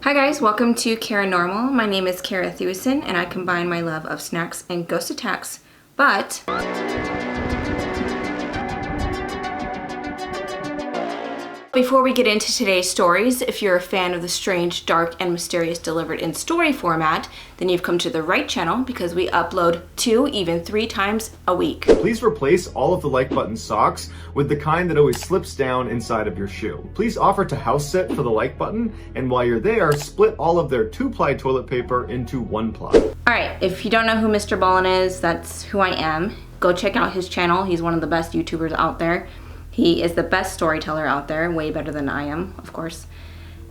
Hi guys, welcome to Paranormal. My name is Scare-A-Thon and I combine my love of snacks and ghost attacks, but before we get into today's stories, if you're a fan of the strange, dark, and mysterious delivered in story format, then you've come to the right channel because we upload 2, even 3 times a week. Please replace all of the like button socks with the kind that always slips down inside of your shoe. Please offer to house sit for the like button, and while you're there, split all of their 2-ply toilet paper into 1-ply. Alright, if you don't know who MrBallen is, that's who I am. Go check out his channel. He's one of the best YouTubers out there. He is the best storyteller out there, way better than I am, of course.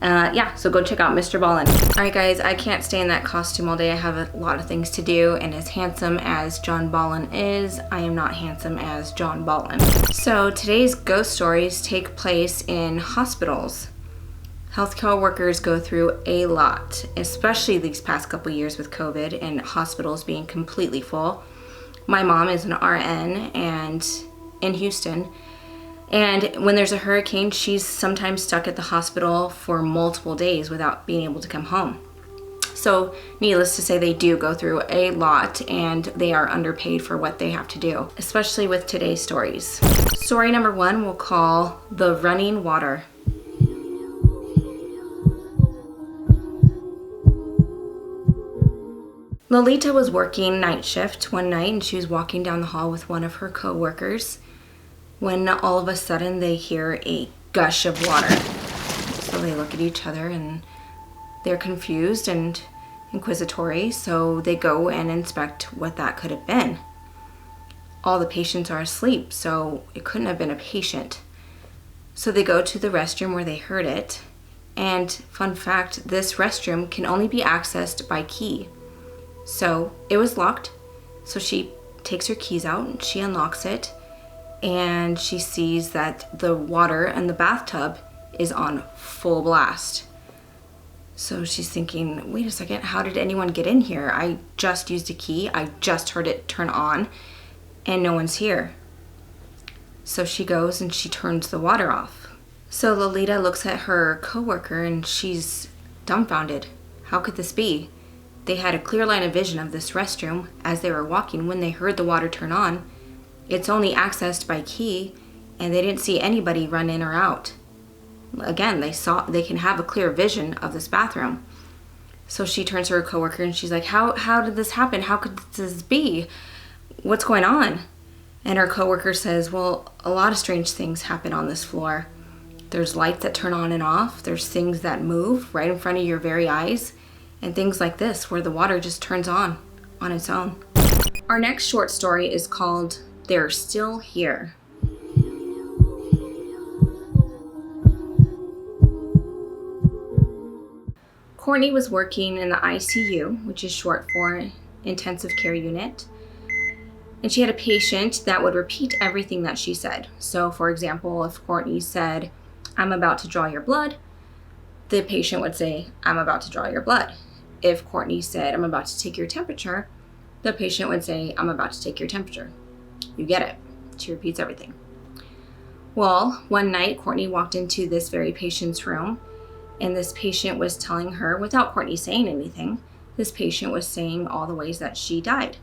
Yeah, so go check out MrBallen. Alright guys, I can't stay in that costume all day. I have a lot of things to do, and as handsome as John Ballen is, I am not handsome as John Ballen. So today's ghost stories take place in hospitals. Healthcare workers go through a lot, especially these past couple years with COVID and hospitals being completely full. My mom is an RN and in Houston. And when there's a hurricane, she's sometimes stuck at the hospital for multiple days without being able to come home. So needless to say, they do go through a lot and they are underpaid for what they have to do, especially with today's stories. Story number 1 we'll call The Running Water. Lolita was working night shift one night and she was walking down the hall with one of her co-workers when all of a sudden they hear a gush of water. So they look at each other and they're confused and inquisitory, so they go and inspect what that could have been. All the patients are asleep, so it couldn't have been a patient. So they go to the restroom where they heard it, and fun fact, this restroom can only be accessed by key. So it was locked, so she takes her keys out and she unlocks it, and she sees that the water in the bathtub is on full blast. So she's thinking, wait a second, how did anyone get in here? I just used a key, I just heard it turn on, and no one's here. So she goes and she turns the water off. So Lolita looks at her coworker and she's dumbfounded. How could this be? They had a clear line of vision of this restroom as they were walking when they heard the water turn on. It's only accessed by key, and they didn't see anybody run in or out. Again, they can have a clear vision of this bathroom. So she turns to her coworker and she's like, how did this happen? How could this be? What's going on? And her coworker says, well, a lot of strange things happen on this floor. There's lights that turn on and off. There's things that move right in front of your very eyes. And things like this where the water just turns on its own. Our next short story is called They're Still Here. Courtney was working in the ICU, which is short for intensive care unit. And she had a patient that would repeat everything that she said. So for example, if Courtney said, I'm about to draw your blood, the patient would say, I'm about to draw your blood. If Courtney said, I'm about to take your temperature, the patient would say, I'm about to take your temperature. You get it. She repeats everything. Well, one night, Courtney walked into this very patient's room, and this patient was telling her, without Courtney saying anything, this patient was saying all the ways that she died.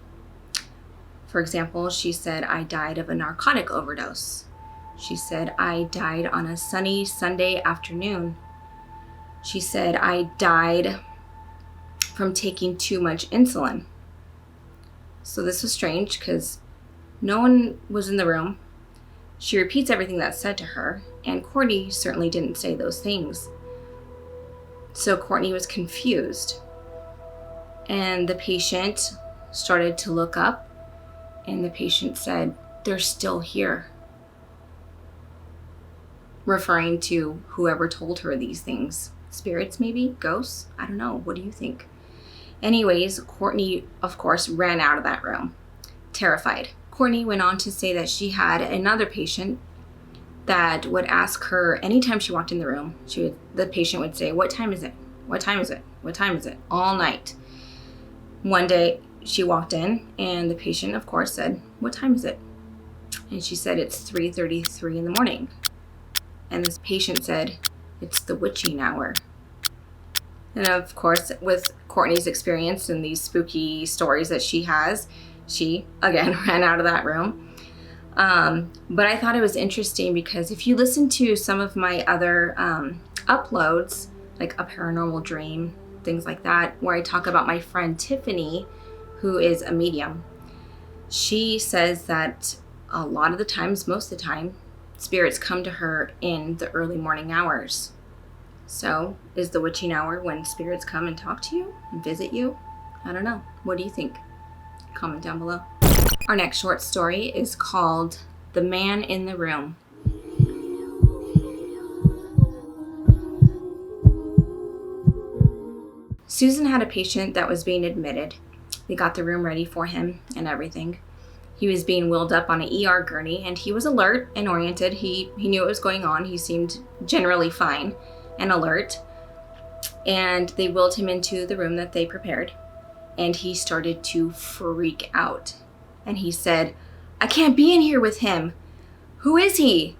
For example, she said, I died of a narcotic overdose. She said, I died on a sunny Sunday afternoon. She said, I died from taking too much insulin. So this was strange because no one was in the room. She repeats everything that's said to her, and Courtney certainly didn't say those things. So Courtney was confused, and the patient started to look up, and the patient said, they're still here, referring to whoever told her these things. Spirits, maybe? Ghosts? I don't know. What do you think? Anyways, Courtney, of course, ran out of that room, terrified. Courtney went on to say that she had another patient that would ask her anytime she walked in the room, the patient would say, what time is it? What time is it? What time is it? All night. One day she walked in and the patient, of course, said, what time is it? And she said, it's 3:33 in the morning. And this patient said, it's the witching hour. And of course, with Courtney's experience and these spooky stories that she has, she, again, ran out of that room. But I thought it was interesting because if you listen to some of my other uploads, like A Paranormal Dream, things like that, where I talk about my friend Tiffany, who is a medium, she says that a lot of the times, most of the time, spirits come to her in the early morning hours. So, is the witching hour when spirits come and talk to you and visit you? I don't know. What do you think? Comment down below. Our next short story is called The Man in the Room. Susan had a patient that was being admitted. They got the room ready for him and everything. He was being wheeled up on an ER gurney, and he was alert and oriented. He knew what was going on. He seemed generally fine and alert. And they wheeled him into the room that they prepared. And he started to freak out. And he said, "I can't be in here with him. Who is he?"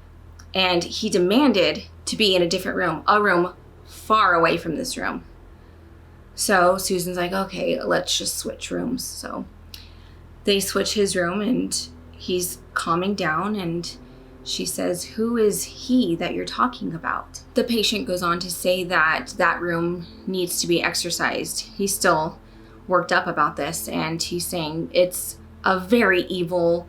And he demanded to be in a different room, a room far away from this room. So Susan's like, okay, let's just switch rooms. So they switch his room and he's calming down, and she says, "Who is he that you're talking about?" The patient goes on to say that that room needs to be exorcised. He's still worked up about this, and he's saying it's a very evil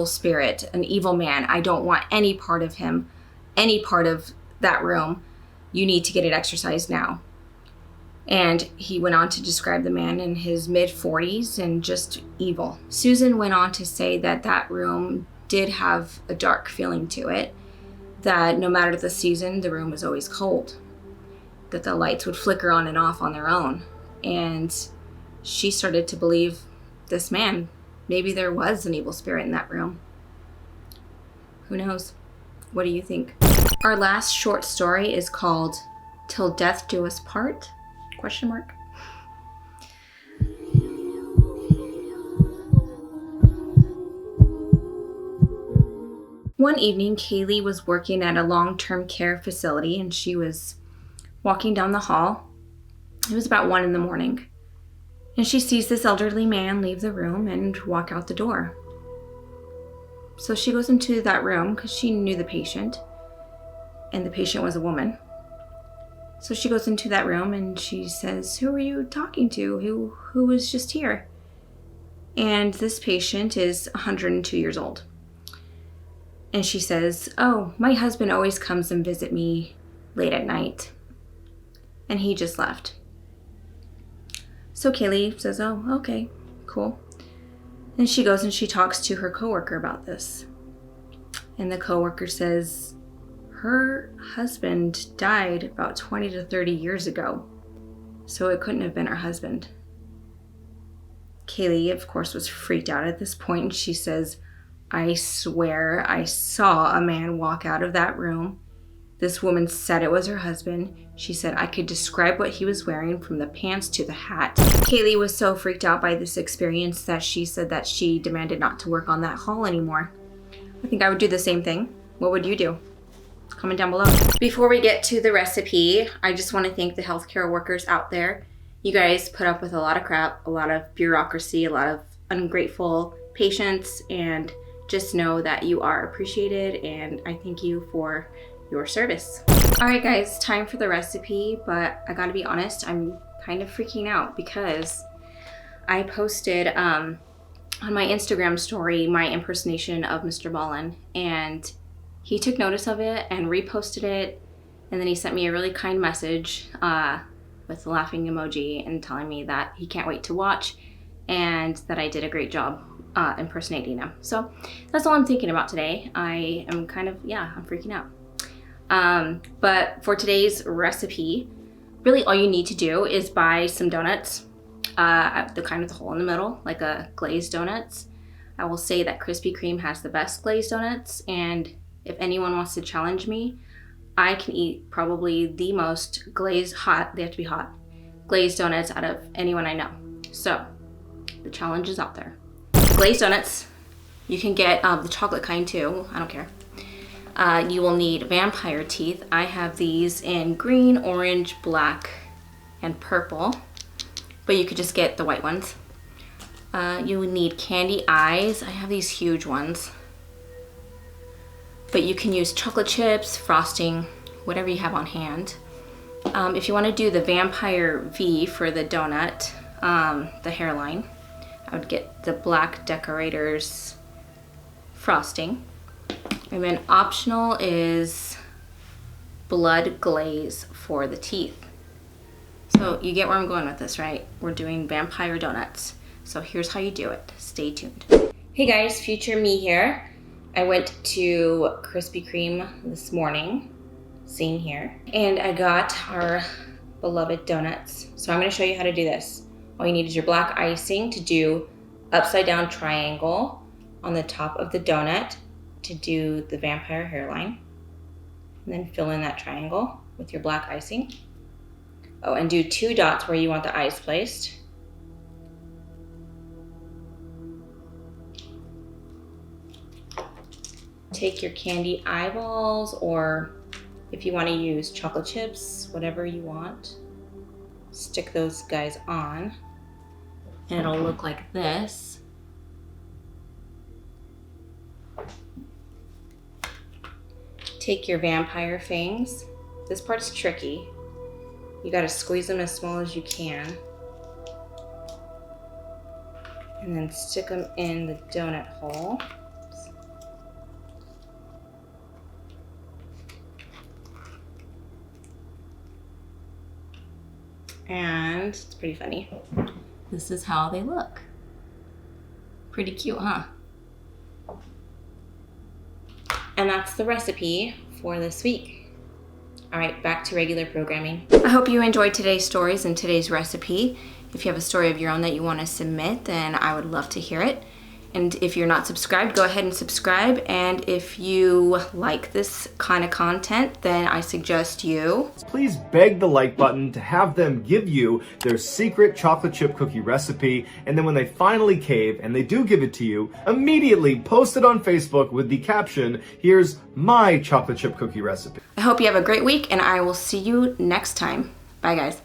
spirit, an evil man. I don't want any part of him, any part of that room. You need to get it exorcised now. And he went on to describe the man in his mid-40s and just evil. Susan went on to say that that room did have a dark feeling to it, that no matter the season, the room was always cold, that the lights would flicker on and off on their own. And she started to believe this man, maybe there was an evil spirit in that room. Who knows? What do you think? Our last short story is called Till Death Do Us Part? Question mark. One evening, Kaylee was working at a long-term care facility, and she was walking down the hall. It was about 1 a.m, and she sees this elderly man leave the room and walk out the door. So she goes into that room because she knew the patient, and the patient was a woman. So she goes into that room and she says, "Who are you talking to? Who was just here?" And this patient is 102 years old. And she says, "Oh, my husband always comes and visit me late at night. And he just left." So Kaylee says, "Oh, okay, cool." And she goes and she talks to her coworker about this. And the coworker says, her husband died about 20 to 30 years ago, so it couldn't have been her husband. Kaylee, of course, was freaked out at this point, and she says, "I swear I saw a man walk out of that room. This woman said it was her husband. She said I could describe what he was wearing from the pants to the hat." Kaylee was so freaked out by this experience that she said that she demanded not to work on that hall anymore. I think I would do the same thing. What would you do? Comment down below. Before we get to the recipe, I just want to thank the healthcare workers out there. You guys put up with a lot of crap, a lot of bureaucracy, a lot of ungrateful patients, and just know that you are appreciated, and I thank you for your service. All right, guys, time for the recipe, but I gotta be honest, I'm kind of freaking out because I posted on my Instagram story my impersonation of MrBallen, and he took notice of it and reposted it, and then he sent me a really kind message with the laughing emoji and telling me that he can't wait to watch and that I did a great job impersonating him. So that's all I'm thinking about today. I am kind of, I'm freaking out. But for today's recipe, really all you need to do is buy some donuts, the kind with the hole in the middle, like a glazed donuts. I will say that Krispy Kreme has the best glazed donuts, and if anyone wants to challenge me, I can eat probably the most glazed hot, they have to be hot, glazed donuts out of anyone I know. So the challenge is out there. Glazed donuts, you can get the chocolate kind too, I don't care. You will need vampire teeth. I have these in green, orange, black, and purple, but you could just get the white ones. You would need candy eyes. I have these huge ones. But you can use chocolate chips, frosting, whatever you have on hand. If you want to do the vampire V for the donut, the hairline, I would get the black decorators frosting. And then optional is blood glaze for the teeth. So you get where I'm going with this, right? We're doing vampire donuts. So here's how you do it. Stay tuned. Hey guys, future me here. I went to Krispy Kreme this morning, seen here, and I got our beloved donuts. So I'm gonna show you how to do this. All you need is your black icing to do upside down triangle on the top of the donut to do the vampire hairline. And then fill in that triangle with your black icing. Oh, and do 2 dots where you want the eyes placed. Take your candy eyeballs, or if you want to use chocolate chips, whatever you want, stick those guys on, and it'll look like this. Take your vampire fangs. This part's tricky. You gotta squeeze them as small as you can. And then stick them in the donut hole. And it's pretty funny. This is how they look. Pretty cute, huh? And that's the recipe for this week. All right, back to regular programming. I hope you enjoyed today's stories and today's recipe. If you have a story of your own that you want to submit, then I would love to hear it. And if you're not subscribed, go ahead and subscribe. And if you like this kind of content, then I suggest you Please beg the like button to have them give you their secret chocolate chip cookie recipe, and then when they finally cave and they do give it to you, immediately post it on Facebook with the caption, "Here's my chocolate chip cookie recipe." I hope you have a great week, and I will see you next time. Bye, guys.